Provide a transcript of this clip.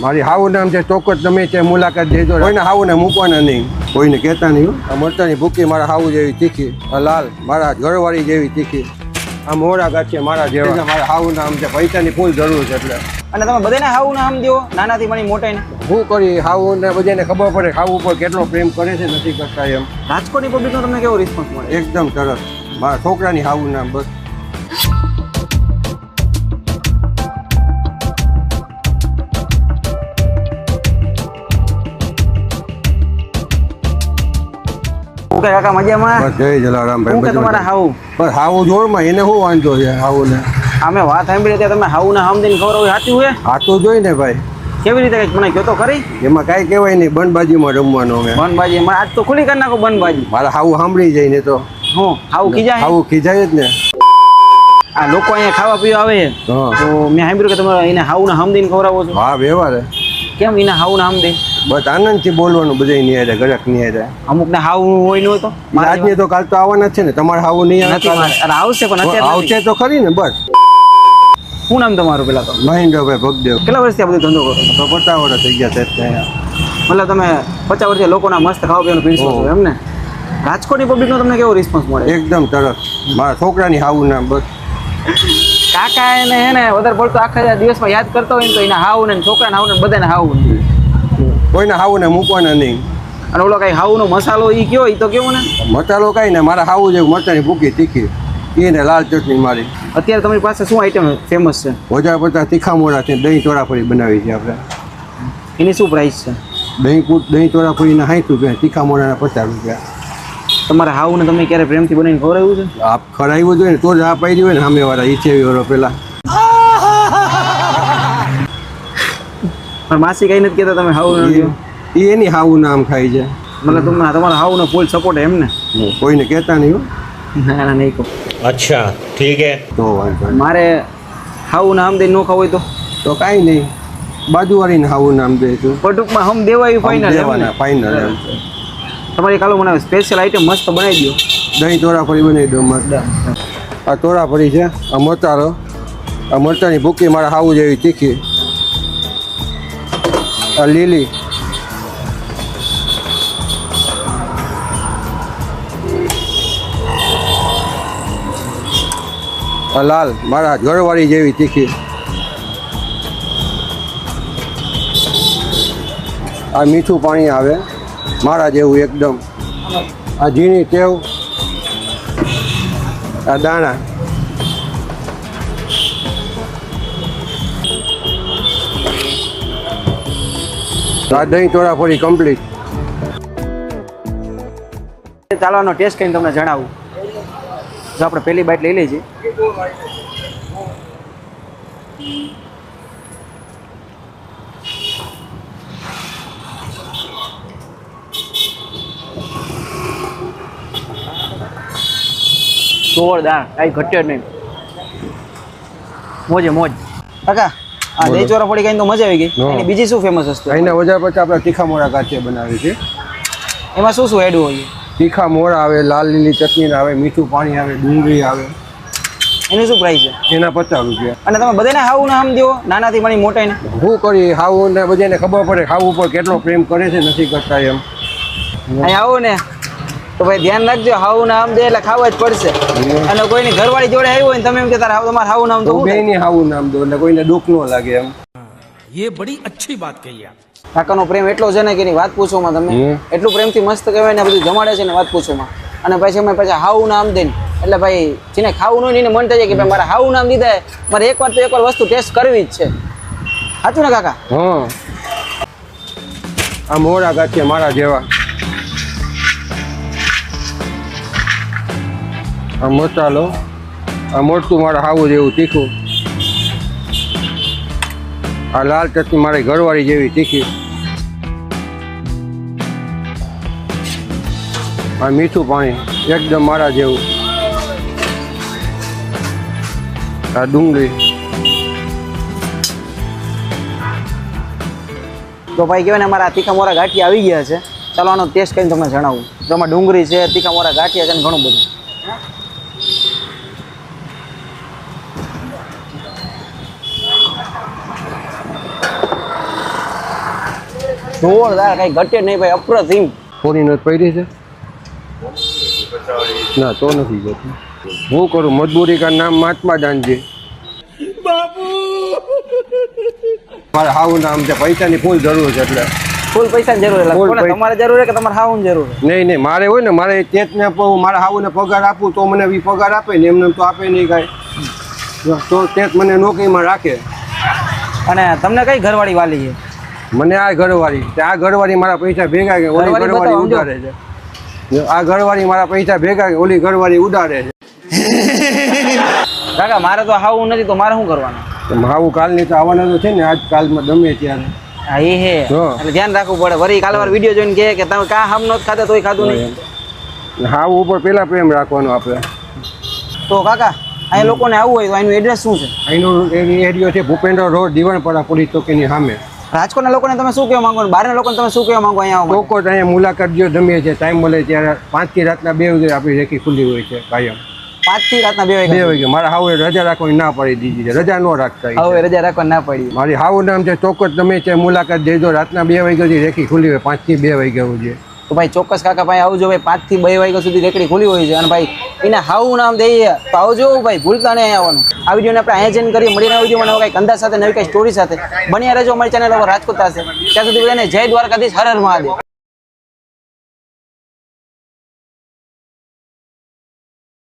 મારી હાવું નામ છે ચોક્કસ તમે ત્યાં મુલાકાત દેજો. કોઈને હાવું ને મૂકવાના નહીં, કોઈને કહેતા નહીં. આ મરચાની ભૂકી મારા હાવું જેવી તીખી, આ લાલ મારા ઘરવાળી જેવી તીખી, આ મોરા ગાંઠિયા મારા જેવા. મારા હાવું નામ છે, પૈસાની ફૂલ જરૂર છે એટલે. અને તમે બધાને હાવું નામ દો, નાનાથી મળી મોટાઈને. શું કરી હાવું ને બધાને ખબર પડે હાવું ઉપર કેટલો પ્રેમ કરે છે, નથી કરતા એમ. રાજકોટની પબ્લિકનો તમને કેવો રિસ્પોન્સ મળે? એકદમ સરસ. મારા છોકરાની હાવું નામ બસ. કાકા મજામાં? બસ જય જલારામભાઈ. શું કે તમારા હાવું? બસ હાવું જોરમાં એને શું વાંધો છે હાવું ને? અમે વાત સાંભળી ત્યાં તમે હાવું ના હામ દઈને ખબર સાચું હોય? હાથું જોઈ ને ભાઈ. કેવી રીતે કંઈક મને કહો તો ખરી. એમાં કાંઈ કહેવાય નહીં, બંધબાજીમાં રમવાનું. અમે બનબાજી મને આજ તો ખુલ્લી કરી નાખો બનબાજી. મારા હાવું સાંભળી જાય ને તો હું હાવું ખીજાય? હાવું ખીજાય જ ને. આ લોકો અહીંયા ખાવા પીવા આવે છે હા તો મેં સાંભળ્યું કે તમે એને હાવું ના હામ દઈને ખવડાવો છો. હા વ્યવહાર. કેમ એને હાવું ના હામ દઈને? બસ આનંદથી બોલવાનું, બધા નહીં આવે ગરક નહીં આવે. અમુક ને હાવું હોય ન હોય તો આજની તો કાલ તો આવવાના જ છે ને. તમારે હાવું નહીં આવે? નથી મારે. અરે આવશે પણ અત્યારે નથી. આવશે તો ખરી ને. બસ શું નામ તમારું પેલા તો? મહેન્દ્રભાઈ ભગદેવ. કેટલા વર્ષથી આ બધો ધંધો કરો? તો 50 વર્ષ થઈ ગયા છે ત્યાં. મતલબ તમે 50 વર્ષથી લોકોના મસ્ત ખાવા પીવાનું પીરસો છો એમ ને? રાજકોટની પબ્લિકનો તમને કેવો રિસ્પોન્સ મળે? એકદમ સરસ. મારા છોકરાની હાવું નામ બસ. કાકા એને હે ને વધારે પડતો આખા દિવસમાં યાદ કરતો હોય ને તો એના હાવું ને છોકરાને હાવું ને બધાને હાવું ને. કોઈને હાવું ને મૂકવાના નહીં. અને ઓલો કઈ હાવુંનો મસાલો ઈ કયો ઈ તો કેવો ને? મસાલો કાંઈ ને મારા હાવું જેવું મરચાની ભૂકી તીખી, એને લાલ ચટણી મારી. અત્યારે તમારી પાસે શું આઈટમ ફેમસ છે? 1050 તીખા મોરાથી દહીં ચોરાફળી બનાવી છે આપણે. એની શું પ્રાઇસ છે? દહીં ચોરાફળીના 60 રૂપિયા, તીખા મોરાના 50 રૂપિયા. તમારે હાવું ને તમે ક્યારે પ્રેમથી બનાવીને ખવડાવ્યું છે? આપ ખરાવ્યું જોઈએ ને તો જ આ પાડી હોય ને સામેવાળા 80 વર્ષ પહેલા. પણ માસી કઈ નથી કહેતા તમે હાવું ન દો? એ એની હાવું નામ ખાય છે. મતલબ તમને તમારા હાવું ને ફૂલ સપોર્ટ એમ ને? કોઈને કહેતા નહીં. ના ના નહીં કહું. अच्छा ठीक है. તો વાંધો નહીં. મારે હાવું નામ દઈને ન ખાવું હોય તો કાંઈ નહીં, બાજુવાળીને હાવું નામ દઈશું. તો ટૂંકમાં હમ દેવાયું ફાઇનલ. દેવાના ફાઇનલ એમ છે. તમારી કાલો મને સ્પેશિયલ આઈટમ મસ્ત બનાવી દો. દહીં ચોરાફળી બનાવી દો મસ્ત. આ ચોરાફળી છે, આ મરચાનો, આ મરચાની ભૂકી મારા હાવું જેવી તીખી, આ લીલી, આ લાલ મારા ઘરવાળી જેવી તીખી, આ મીઠું પાણી આવે મારા જેવું એકદમ, આ ઝીણી તેવ, આ દાણા, આ દહીં ચોરાફળી કમ્પ્લીટ. ચાલવાનો ટેસ્ટ કરીને તમને જણાવું. જો આપણે પહેલી બાઈટ લઈ લઈએ. જોરદાર, કાંઈ ઘટે જ નહીં. મોજે મોજ. કાકા આ દહીં ચોરાફળી ખાઈને તો મજા આવી ગઈ. હા. એની બીજી શું ફેમસ વસ્તુ? અહીંના બજાર પછી આપણે તીખા મોરા ગાંઠિયા બનાવી છે. એમાં શું શું એડ હોય? તીખા મોરા આવે, લાલ લીલી ચટણી આવે, મીઠું પાણી આવે, ડુંગળી આવે. એની શું પ્રાઇસ છે? એના 50 રૂપિયા. અને તમે બધાને હાવું નામ દો, નાનાથી મળી મોટાઈને. શું કરી હાવું ને બધાને ખબર પડે હાવું ઉપર કેટલો પ્રેમ કરે છે, નથી કરતા એમ. અહીં આવો ને તો ભાઈ ધ્યાન રાખજો, હાવું નામ દે એટલે ખાવા જ પડશે. અને કોઈની ઘરવાળી જોડે આવ્યું હોય ને તમે એમ કે તમારે હાવું નામ દો, બે ની હાવું નામ દો એટલે કોઈને દુઃખ ન લાગે એમ. ये બડી अच्छी बात कही आप. કાકાનો પ્રેમ એટલો છે ને કે એની વાત પૂછોમાં તમે. એટલું પ્રેમથી મસ્ત કહેવાય ને બધું જમાડે છે ને વાત પૂછોમાં. અને પછી અમે પછી હાવું નામ દઈને એટલે ભાઈ જેને ખાવું ન હોય એને મન થઈ જાય કે ભાઈ મારે હાવું નામ દીધા, મારે એકવાર વસ્તુ ટેસ્ટ કરવી જ છે. સાચું ને કાકા? હા, આ મોરા ગાંઠિયા મારા જેવા, આ મસાલો, આ મરચું મારા હાવું જેવું તીખું, આ લાલ ચટણી મારી ઘરવાળી જેવી તીખી, આ મીઠું પાણી એકદમ મારા જેવું, આ ડુંગળી. તો ભાઈ કહેવાય ને અમારા તીખા મોરા ગાંઠિયા આવી ગયા છે. ચાલો આનો ટેસ્ટ કરીને તમને જણાવું. તો આમાં ડુંગળી છે, તીખા મોરા ગાંઠિયા છે ને ઘણું બધું. જોરદાર, કઈ ઘટે નહીં ભાઈ, અપ્રતિમ. કોની નથી પડી છે ના તો નથી જતી. હું કરું મજબૂરી કા નામ મહાત્મા ગાંધી. મારે હાવું નામ છે, પૈસાની ફૂલ જરૂર છે એટલે ફૂલ પૈસાની જરૂર એટલે ફૂલ કોને, પૈસા. તમારે જરૂર છે કે તમારે હાવું જરૂર છે? નહીં નહીં મારે હોય ને, મારે ચેતને મારા હાવુને પગાર આપું તો મને બી પગાર આપે ને, એમને તો આપે નહીં કાંઈ. તો ચેત મને નોકરીમાં રાખે. અને તમને કઈ ઘરવાળી વાલી છે? મને આ ઘરવાળી, આ ઘરવાળી મારા પૈસા ભેગા કે ઓલી ઘરવાળી ઘરવાળી બતાવો, ઉડાડે છે. આ ઘરવાળી મારા પૈસા ભેગા કે ઓલી ઘરવાળી ઉડાડે છે. કાકા મારે તો હાવું નથી તો મારે શું કરવાનું? હાવું કાલની તો આવવાના તો છે ને, આજ કાલમાં ગમે ત્યારે. હા એ હે, હા. એટલે ધ્યાન રાખવું પડે. વળી કાલે વાર વિડીયો જોઈને કહે કે તમે કા હમ નહોત ખાતા તોય ખાધું નહીં. હાવું ઉપર પેલા પ્રેમ રાખવાનો આપણે. તો કાકા અહીં લોકોને આવવું હોય તો એનું એડ્રેસ શું છે? અહીંનો એરિયો છે ભૂપેન્દ્ર રોડ, દીવાનપરા પોલીસ ચોકીની સામે. રાજકોટના લોકોને તમે શું કહેવા માંગો અને બહારના લોકોને તમે શું કહેવા માંગો અહીંયા આવવા માટે? ચોક્કસ અહીંયા મુલાકાત જો ગમે છે, ટાઈમ મળે ત્યારે 5 થી રાતના 2 વાગે આપણી રેકી ખુલ્લી હોય છે કાયમ. 5 થી રાતના 2 2 વાગ્યા વાગે મારા હાવે રજા રાખવાની ના પાડી દીધી છે, રજા ન રાખતા. હવે રજા રાખવા ના પડી. મારી હાવું નામ છે, ચોક્કસ તમે ત્યાં મુલાકાત દેજો. રાતના 2 વાગ્યાથી રેકી ખુલ્લી હોય, 5 થી 2 વાગ્યા સુધી. તો ભાઈ ચોક્કસ કાકા ભાઈ આવજો ભાઈ, 5 થી 2 વાગ્યા સુધી રેકડી ખુલ્લી હોય છે. અને ભાઈ એને હાવું નામ દઈએ તો આવજો ભાઈ, ભૂલતા નહીં આવવાનું. આ વિડીયોને આપણે અહીંયા જઈને કરીએ, મળીને વિડીયો મને કંઈક અંદાજ સાથે નવી કંઈ સ્ટોરી સાથે બન્યા રહેજો અમારી ચેનલ રાજકોટ પાસે. ત્યાં સુધી બધાને જય દ્વારકાધીશ, હર હર મહાદેવ.